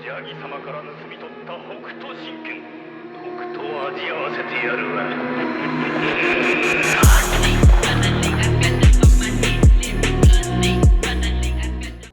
ヤギ様から盗み取った北斗神拳、北斗を味合わせてやるわ。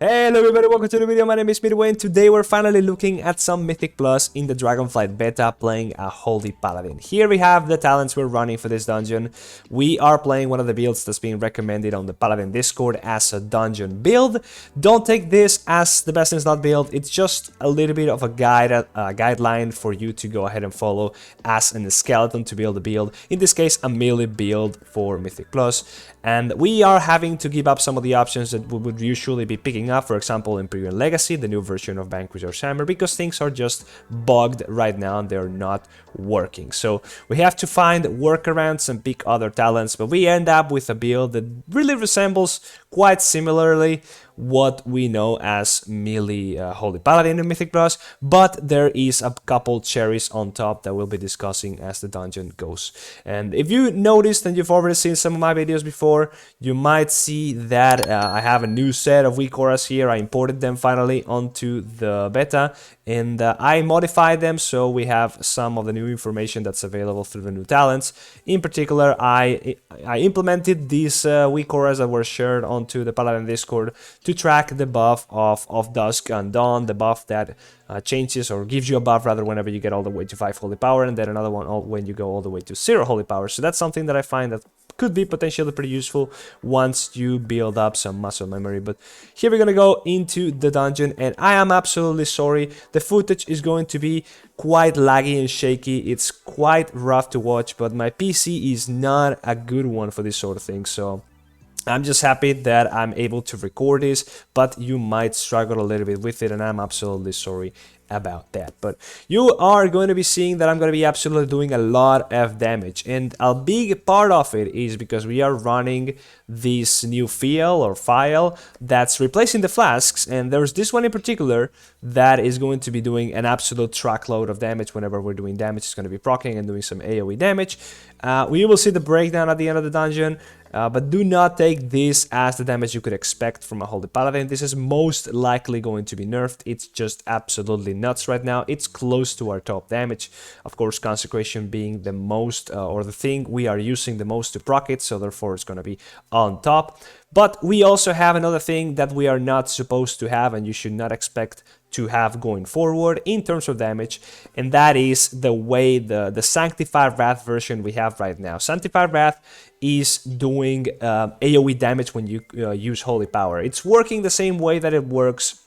Hello everybody, welcome to the video. My name is Midway and today we're finally looking at some Mythic Plus in the Dragonflight beta, playing a Holy Paladin. Here we have the talents we're running for this dungeon. We are playing one of the builds that's being recommended on the Paladin Discord as a dungeon build. Don't take this as the best in slot build, it's just a little bit of a guideline for you to go ahead and follow as a skeleton to build a build. In this case, a melee build for Mythic Plus. And we are having to give up some of the options that we would usually be picking up, for example, Imperial Legacy, the new version of Vanquisher's Hammer, because things are just bugged right now and they're not working. So we have to find workarounds and pick other talents, but we end up with a build that really resembles quite similarly what we know as melee Holy Paladin in Mythic Plus, but there is a couple cherries on top that we'll be discussing as the dungeon goes. And if you noticed and you've already seen some of my videos before, you might see that I have a new set of weak auras here. I imported them finally onto the beta, and I modified them so we have some of the new information that's available through the new talents. In particular, I implemented these weak auras that were shared onto the Paladin Discord to track the buff of Dusk and Dawn, the buff that changes or gives you a buff rather whenever you get all the way to 5 holy power, and then another one when you go all the way to 0 holy power. So that's something that I find that could be potentially pretty useful once you build up some muscle memory. But here we're gonna go into the dungeon, and I am absolutely sorry, the footage is going to be quite laggy and shaky. It's quite rough to watch, but my PC is not a good one for this sort of thing, so I'm just happy that I'm able to record this, but you might struggle a little bit with it, and I'm absolutely sorry about that. But you are going to be seeing that I'm going to be absolutely doing a lot of damage, and a big part of it is because we are running this new file that's replacing the flasks, and there's this one in particular that is going to be doing an absolute truckload of damage. Whenever we're doing damage, it's going to be proccing and doing some AoE damage. We will see the breakdown at the end of the dungeon. But do not take this as the damage you could expect from a Holy Paladin. This is most likely going to be nerfed. It's just absolutely nuts right now. It's close to our top damage. Of course, Consecration being the most, or the thing we are using the most to proc it, so therefore it's going to be on top. But we also have another thing that we are not supposed to have, and you should not expect to have going forward in terms of damage, and that is the way the Sanctified Wrath version we have right now. Sanctified Wrath is doing AoE damage when you use Holy Power. It's working the same way that it works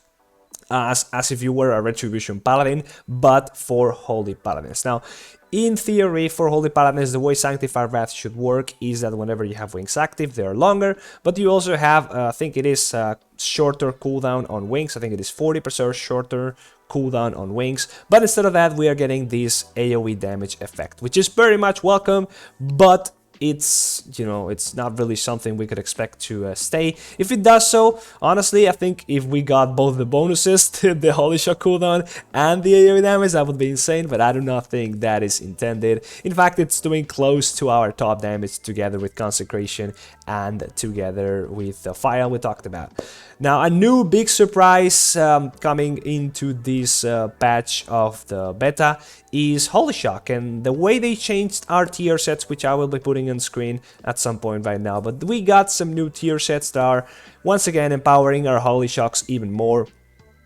as if you were a Retribution Paladin, but for Holy Paladins. Now, in theory, for Holy Paladins, the way Sanctified Wrath should work is that whenever you have wings active, they are longer, but you also have, I think it is shorter cooldown on wings. I think it is 40% shorter cooldown on wings, but instead of that, we are getting this AoE damage effect, which is very much welcome, but it's, you know, it's not really something we could expect to stay. If it does so, honestly, I think if we got both the bonuses, the Holy Shock cooldown and the AoE damage, that would be insane, but I do not think that is intended. In fact, it's doing close to our top damage together with Consecration and together with the file we talked about. Now, a new big surprise coming into this patch of the beta is Holy Shock, and the way they changed our tier sets, which I will be putting on screen at some point right now. But we got some new tier sets that are once again empowering our Holy Shocks even more.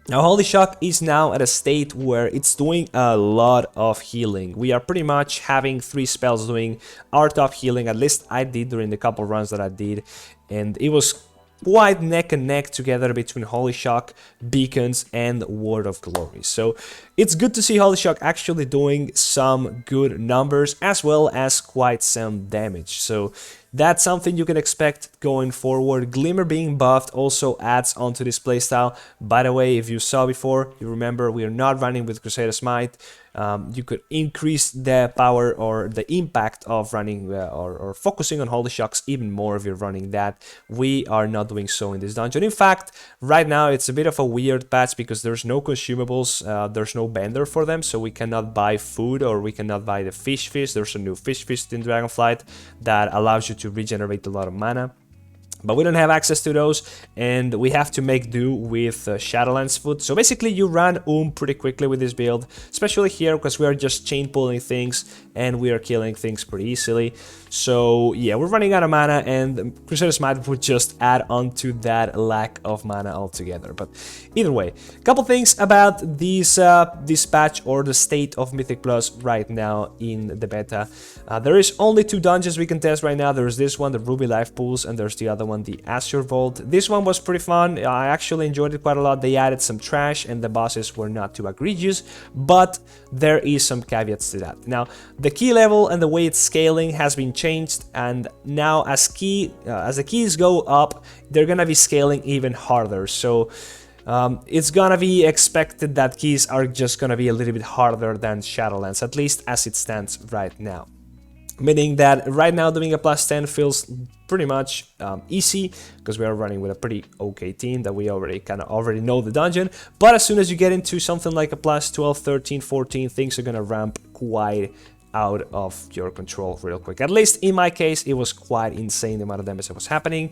Now, Holy Shock is now at a state where it's doing a lot of healing. We are pretty much having 3 spells doing our top healing, at least I did during the couple runs that I did, and it was quite neck and neck together between Holy Shock, Beacons, and Word of Glory. So it's good to see Holy Shock actually doing some good numbers as well as quite some damage. So that's something you can expect going forward. Glimmer being buffed also adds onto this playstyle. By the way, if you saw before, you remember we are not running with Crusader's Might. You could increase the power or the impact of running or focusing on Holy Shocks even more if you're running that. We are not doing so in this dungeon. In fact, right now it's a bit of a weird patch because there's no consumables, there's no bender for them, so we cannot buy food or we cannot buy the fish. There's a new fish in Dragonflight that allows you to regenerate a lot of mana. But we don't have access to those, and we have to make do with Shadowlands food. So basically you run pretty quickly with this build, especially here because we are just chain pulling things and we are killing things pretty easily. So yeah, we're running out of mana, and Crusader's Might would just add on to that lack of mana altogether. But either way, a couple things about this patch or the state of Mythic Plus right now in the beta. There is only 2 dungeons we can test right now. There's this one, the Ruby Life Pools, and there's the other one, the Azure Vault. This one was pretty fun. I actually enjoyed it quite a lot. They added some trash and the bosses were not too egregious, but there is some caveats to that. Now, the key level and the way it's scaling has been changed, and now as the keys go up, they're gonna be scaling even harder. So it's gonna be expected that keys are just gonna be a little bit harder than Shadowlands, at least as it stands right now. Meaning that right now doing a +10 feels pretty much easy, because we are running with a pretty okay team that we already know the dungeon. But as soon as you get into something like a +12, 13, 14, things are gonna ramp quite out of your control real quick. At least in my case, it was quite insane the amount of damage that was happening.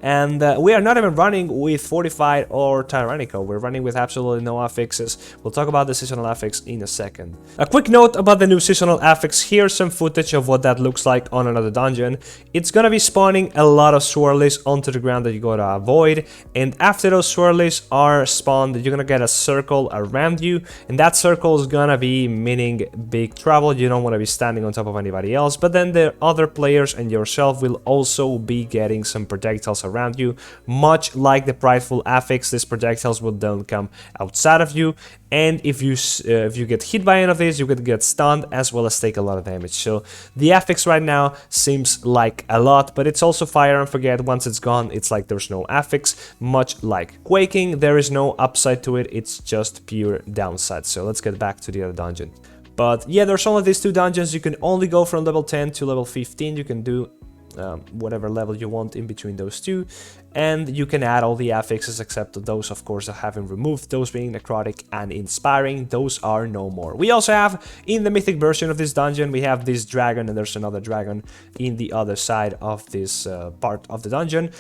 And we are not even running with Fortified or Tyrannical, we're running with absolutely no affixes. We'll talk about the seasonal affix in a second. A quick note about the new seasonal affix, here's some footage of what that looks like on another dungeon. It's gonna be spawning a lot of swirlies onto the ground that you gotta avoid, and after those swirlies are spawned, you're gonna get a circle around you, and that circle is gonna be meaning big trouble. You don't wanna be standing on top of anybody else, but then the other players and yourself will also be getting some projectiles around you. Much like the prideful affix, these projectiles will then come outside of you, and if you get hit by any of these, you could get stunned as well as take a lot of damage. So the affix right now seems like a lot, but it's also fire and forget. Once it's gone, it's like there's no affix. Much like Quaking, there is no upside to it, it's just pure downside. So let's get back to the other dungeon. But yeah, there's only these 2 dungeons. You can only go from level 10 to level 15. You can do whatever level you want in between those 2, and you can add all the affixes except those, of course, that have been removed, those being necrotic and inspiring. Those are no more. We also have in the mythic version of this dungeon, we have this dragon, and there's another dragon in the other side of this part of the dungeon.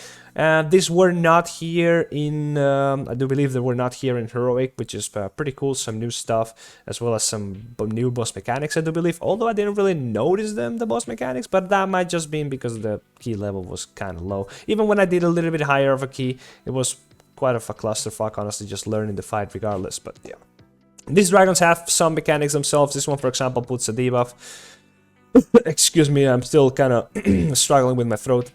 These were not here in, I do believe they were not here in Heroic, which is pretty cool. Some new stuff, as well as some new boss mechanics, I do believe. Although I didn't really notice them, the boss mechanics, but that might just be because the key level was kind of low. Even when I did a little bit higher of a key, it was quite of a clusterfuck, honestly, just learning the fight regardless, but yeah. These dragons have some mechanics themselves. This one, for example, puts a debuff. Excuse me, I'm still kind of struggling with my throat.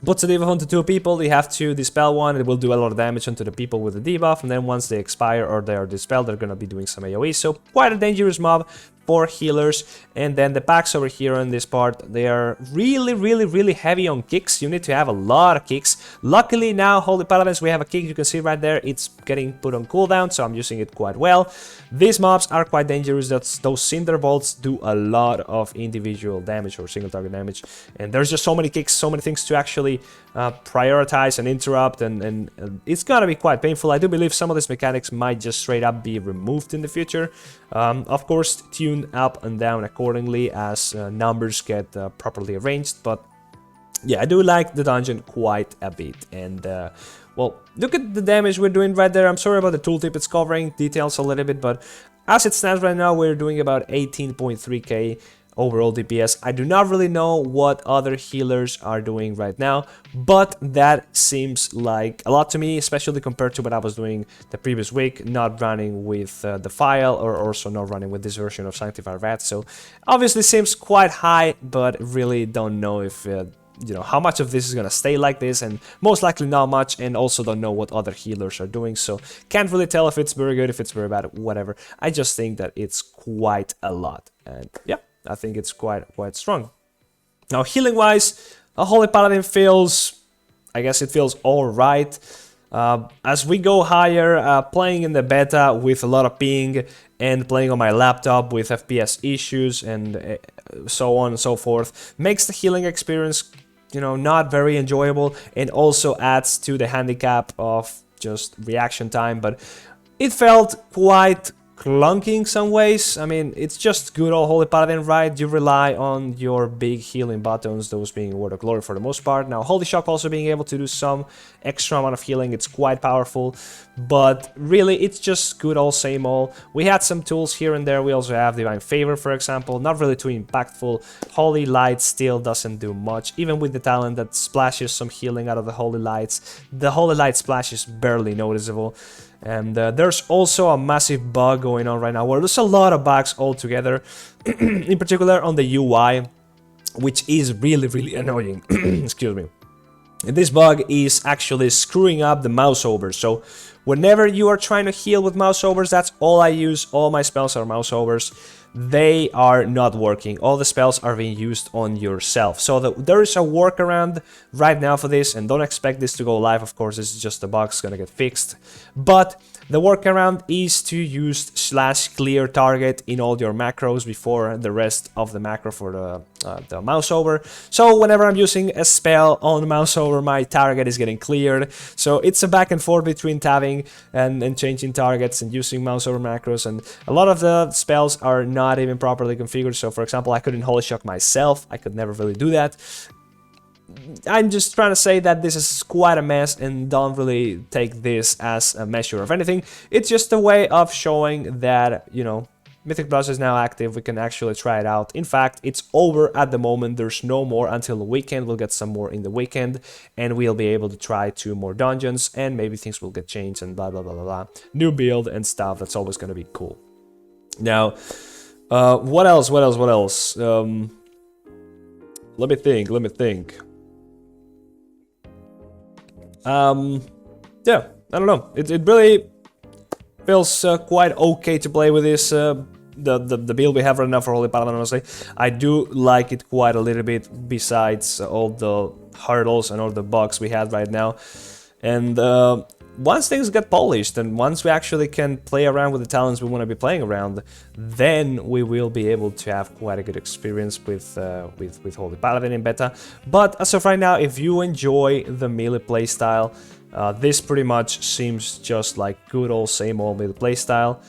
Puts a debuff onto 2 people, you have to dispel one, it will do a lot of damage onto the people with the debuff, and then once they expire or they are dispelled, they're gonna be doing some AoE, so quite a dangerous mob for healers. And then the packs over here on this part, they are really heavy on kicks. You need to have a lot of kicks. Luckily now, Holy Paladins, we have a kick, you can see right there, it's getting put on cooldown, so I'm using it quite well. These mobs are quite dangerous. Those Cinder Bolts do a lot of individual damage or single target damage, and there's just so many kicks, so many things to actually prioritize and interrupt, and it's gonna be quite painful. I do believe some of these mechanics might just straight up be removed in the future. Of course, tune up and down accordingly as numbers get properly arranged, but yeah, I do like the dungeon quite a bit. And well, look at the damage we're doing right there. I'm sorry about the tooltip, it's covering details a little bit, but as it stands right now, we're doing about 18.3k overall DPS. I do not really know what other healers are doing right now, but that seems like a lot to me, especially compared to what I was doing the previous week, not running with the file, or also not running with this version of Sanctified Rat. So obviously seems quite high, but really don't know if you know, how much of this is gonna stay like this, and most likely not much, and also don't know what other healers are doing, so can't really tell if it's very good, if it's very bad, whatever. I just think that it's quite a lot, and yeah, I think it's quite strong. Now, healing wise, a Holy Paladin feels, I guess it feels alright. As we go higher, playing in the beta with a lot of ping, and playing on my laptop with FPS issues and so on and so forth, makes the healing experience, you know, not very enjoyable, and also adds to the handicap of just reaction time. But it felt quite clunky in some ways. I mean, it's just good old Holy Paladin, right? You rely on your big healing buttons, those being Word of Glory for the most part. Now, Holy Shock also being able to do some extra amount of healing, it's quite powerful. But really, it's just good old same old. We had some tools here and there. We also have Divine Favor, for example. Not really too impactful. Holy Light still doesn't do much. Even with the talent that splashes some healing out of the Holy Lights, the Holy Light splash is barely noticeable. And there's also a massive bug going on right now, where there's a lot of bugs altogether, in particular on the UI, which is really, really annoying. Excuse me. And this bug is actually screwing up the mouse overs. So whenever you are trying to heal with mouse overs, that's all I use. All my spells are mouse overs. They are not working. All the spells are being used on yourself. So there is a workaround right now for this, and don't expect this to go live. Of course, this is just a bug, it's gonna get fixed. But the workaround is to use /clear target in all your macros before the rest of the macro for the mouse over. So whenever I'm using a spell on the mouse over, my target is getting cleared. So it's a back and forth between tabbing and changing targets and using mouse over macros. And a lot of the spells are not even properly configured. So for example, I couldn't Holy Shock myself. I could never really do that. I'm just trying to say that this is quite a mess, and don't really take this as a measure of anything. It's just a way of showing that, you know, Mythic Plus is now active. We can actually try it out. In fact, it's over at the moment. There's no more until the weekend. We'll get some more in the weekend, and we'll be able to try 2 more dungeons, and maybe things will get changed and blah, blah, blah, blah, blah. New build and stuff. That's always going to be cool. Now, what else? Let me think. Yeah, I don't know. It really feels quite okay to play with this. The build we have right now for Holy Paladin, honestly. I do like it quite a little bit, besides all the hurdles and all the bugs we had right now. And once things get polished, and once we actually can play around with the talents we want to be playing around, then we will be able to have quite a good experience with Holy Paladin in beta. But as of right now, if you enjoy the melee playstyle, this pretty much seems just like good old same old melee playstyle.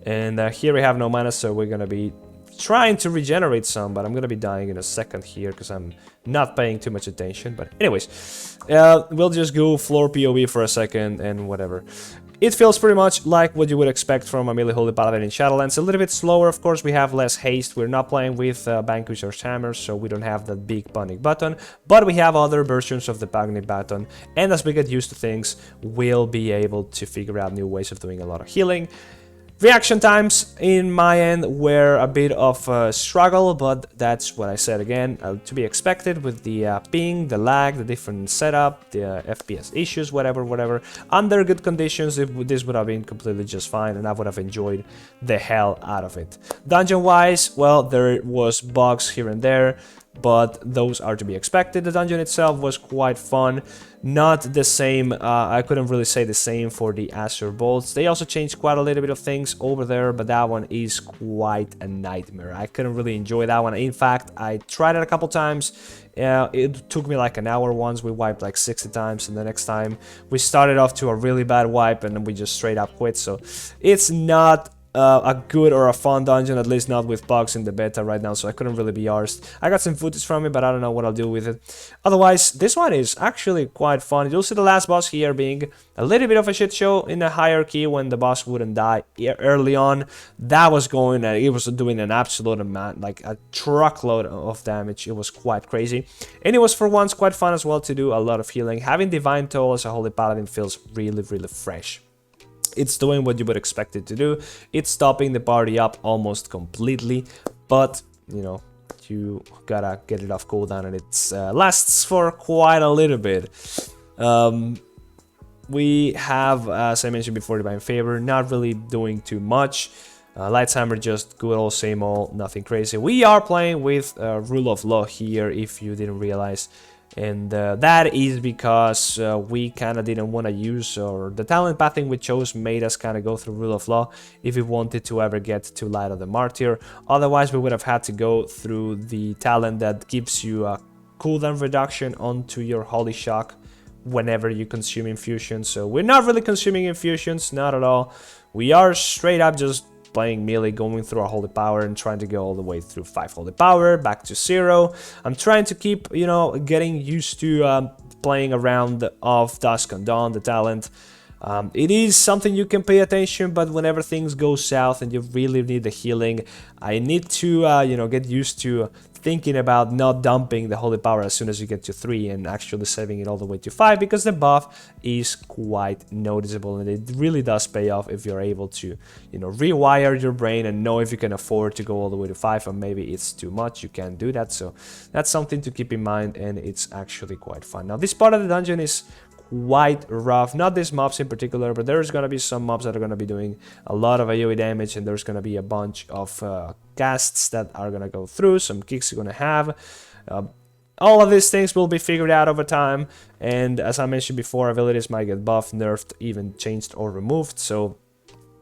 And here we have no mana, so we're gonna be trying to regenerate some, but I'm gonna be dying in a second here because I'm not paying too much attention. But anyways, we'll just go floor POV for a second and whatever. It feels pretty much like what you would expect from a melee Holy Paladin in Shadowlands. A little bit slower, of course. We have less haste. We're not playing with Vanquish or Hammers, so we don't have that big panic button. But we have other versions of the panic button, and as we get used to things, we'll be able to figure out new ways of doing a lot of healing. Reaction times in my end were a bit of a struggle, but that's what I said again, to be expected with the ping, the lag, the different setup, the FPS issues, whatever. Under good conditions, this would have been completely just fine, and I would have enjoyed the hell out of it. Dungeon-wise, well, there was bugs here and there, but those are to be expected. The dungeon itself was quite fun. Not the same, I couldn't really say the same for the Azure Bolts. They also changed quite a little bit of things over there, but that one is quite a nightmare. I couldn't really enjoy that one. In fact, I tried it a couple times. It took me like an hour once. We wiped like 60 times, and the next time we started off to a really bad wipe, and then we just straight up quit. So it's not a good or a fun dungeon, at least not with bugs in the beta right now, so I couldn't really be arsed. I got some footage from it, but I don't know what I'll do with it. Otherwise, this one is actually quite fun. You'll see the last boss here being a little bit of a shit show in the hierarchy when the boss wouldn't die early on. That was going, it was doing an absolute amount, like a truckload of damage. It was quite crazy. And it was for once quite fun as well to do a lot of healing. Having Divine Toll as a Holy Paladin feels really, really fresh. It's doing what you would expect it to do. It's stopping the party up almost completely, but, you know, you gotta get it off cooldown, and it lasts for quite a little bit. We have, as I mentioned before, Divine Favor, not really doing too much. Light's Hammer, just good old same old, nothing crazy. We are playing with Rule of Law here, if you didn't realize. And that is because we kind of didn't want to use, or the talent pathing we chose made us kind of go through Rule of Law if we wanted to ever get to Light of the Martyr. Otherwise, we would have had to go through the talent that gives you a cooldown reduction onto your Holy Shock whenever you consume infusions. So we're not really consuming infusions, not at all. We are straight up just playing melee, going through a holy power and trying to go all the way through 5 holy power, back to 0. I'm trying to keep, you know, getting used to playing around of Dusk and Dawn, the talent. It is something you can pay attention, but whenever things go south and you really need the healing, I need to, you know, get used to thinking about not dumping the holy power as soon as you get to 3 and actually saving it all the way to 5, because the buff is quite noticeable and it really does pay off if you're able to, you know, rewire your brain and know if you can afford to go all the way to 5, or maybe it's too much, you can't do that. So that's something to keep in mind, and it's actually quite fun. Now this part of the dungeon is quite rough, not these mobs in particular, but there's gonna be some mobs that are gonna be doing a lot of AoE damage, and there's gonna be a bunch of casts that are gonna go through, some kicks you're gonna have. All of these things will be figured out over time, and as I mentioned before, abilities might get buffed, nerfed, even changed or removed, so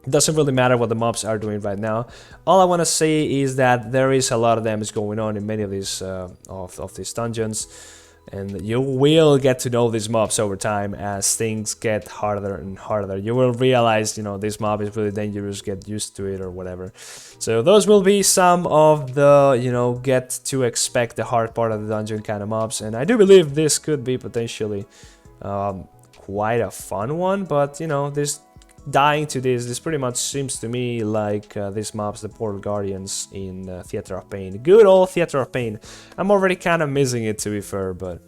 it doesn't really matter what the mobs are doing right now. All I want to say is that there is a lot of damage going on in many of these of these dungeons. And you will get to know these mobs over time as things get harder and harder. You will realize, you know, this mob is really dangerous, get used to it or whatever. So those will be some of the, you know, get to expect the hard part of the dungeon kind of mobs. And I do believe this could be potentially quite a fun one, but, you know, dying to this pretty much seems to me like these mobs, the Portal Guardians in Theater of Pain. Good old Theater of Pain. I'm already kind of missing it, to be fair, but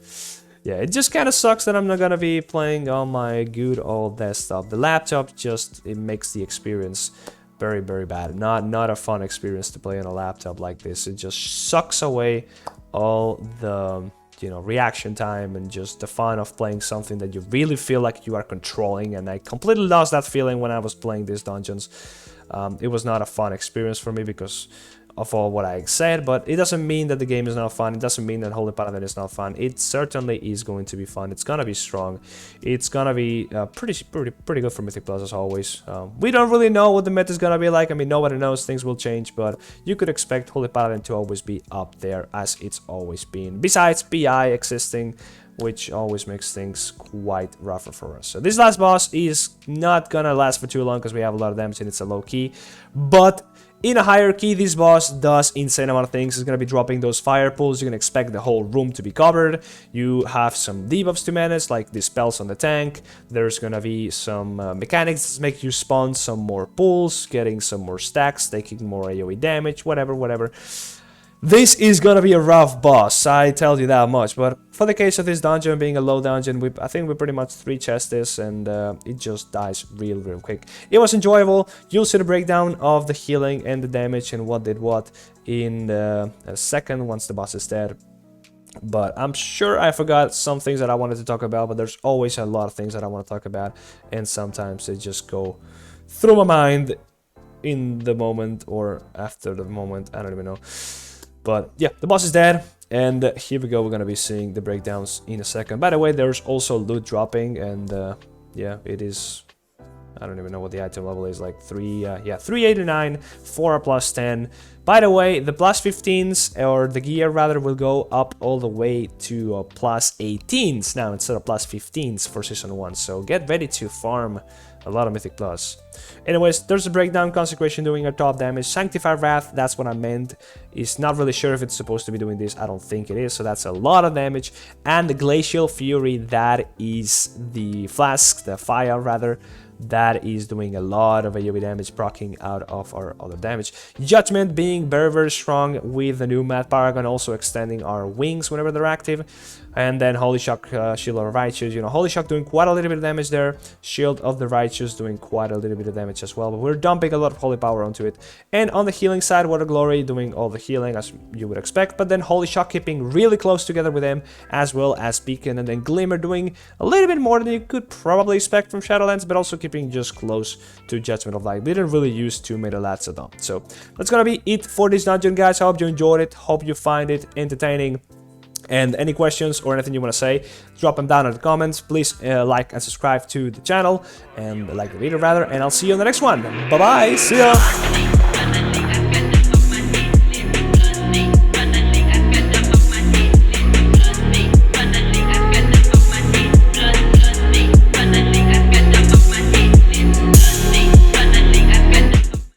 yeah, it just kind of sucks that I'm not gonna be playing on my good old desktop. The laptop just, it makes the experience very, very bad. Not a fun experience to play on a laptop like this. It just sucks away all the, you know, reaction time and just the fun of playing something that you really feel like you are controlling, and I completely lost that feeling when I was playing these dungeons. It was not a fun experience for me because of all what I said, but it doesn't mean that the game is not fun. It doesn't mean that Holy Paladin is not fun. It certainly is going to be fun. It's gonna be strong. It's gonna be pretty good for Mythic Plus as always. We don't really know what the meta is gonna be like. I mean, nobody knows. Things will change, but you could expect Holy Paladin to always be up there as it's always been. Besides PI existing, which always makes things quite rougher for us. So this last boss is not gonna last for too long because we have a lot of damage and it's a low key, but in a hierarchy, this boss does insane amount of things. It's going to be dropping those fire pools. You can expect the whole room to be covered. You have some debuffs to manage, like the spells on the tank. There's going to be some mechanics that make you spawn some more pools, getting some more stacks, taking more AoE damage, whatever. This is gonna be a rough boss, I tell you that much, but for the case of this dungeon being a low dungeon, I think we pretty much 3-chest this, and it just dies real quick. It was enjoyable. You'll see the breakdown of the healing and the damage and what did what in a second once the boss is dead. But I'm sure I forgot some things that I wanted to talk about, but there's always a lot of things that I want to talk about, and sometimes they just go through my mind in the moment or after the moment, I don't even know. But yeah, the boss is dead, and here we go. We're gonna be seeing the breakdowns in a second. By the way, there's also loot dropping, and yeah, it is, I don't even know what the item level is, like 389 for a plus 10. By the way, the plus 15s, or the gear rather, will go up all the way to plus 18s now instead of plus 15s for Season 1. So get ready to farm a lot of Mythic Plus. Anyways, there's a breakdown. Consecration doing our top damage. Sanctified Wrath, that's what I meant. Is not really sure if it's supposed to be doing this. I don't think it is, so that's a lot of damage. And the Glacial Fury, that is the flask, the fire rather, that is doing a lot of AoE damage, proccing out of our other damage. Judgment being very strong with the new Mad Paragon, also extending our wings whenever they're active. And then Holy Shock, Shield of the Righteous. You know, Holy Shock doing quite a little bit of damage there. Shield of the Righteous doing quite a little bit of damage as well. But we're dumping a lot of Holy Power onto it. And on the healing side, Water Glory doing all the healing as you would expect. But then Holy Shock keeping really close together with them, as well as Beacon. And then Glimmer doing a little bit more than you could probably expect from Shadowlands, but also keeping just close to Judgment of Light. We didn't really use too many lats at all. So that's gonna be it for this dungeon, guys. I hope you enjoyed it. Hope you find it entertaining. And any questions or anything you want to say, drop them down in the comments. Please like and subscribe to the channel, and like the video rather, and I'll see you on the next one. Bye bye, see ya.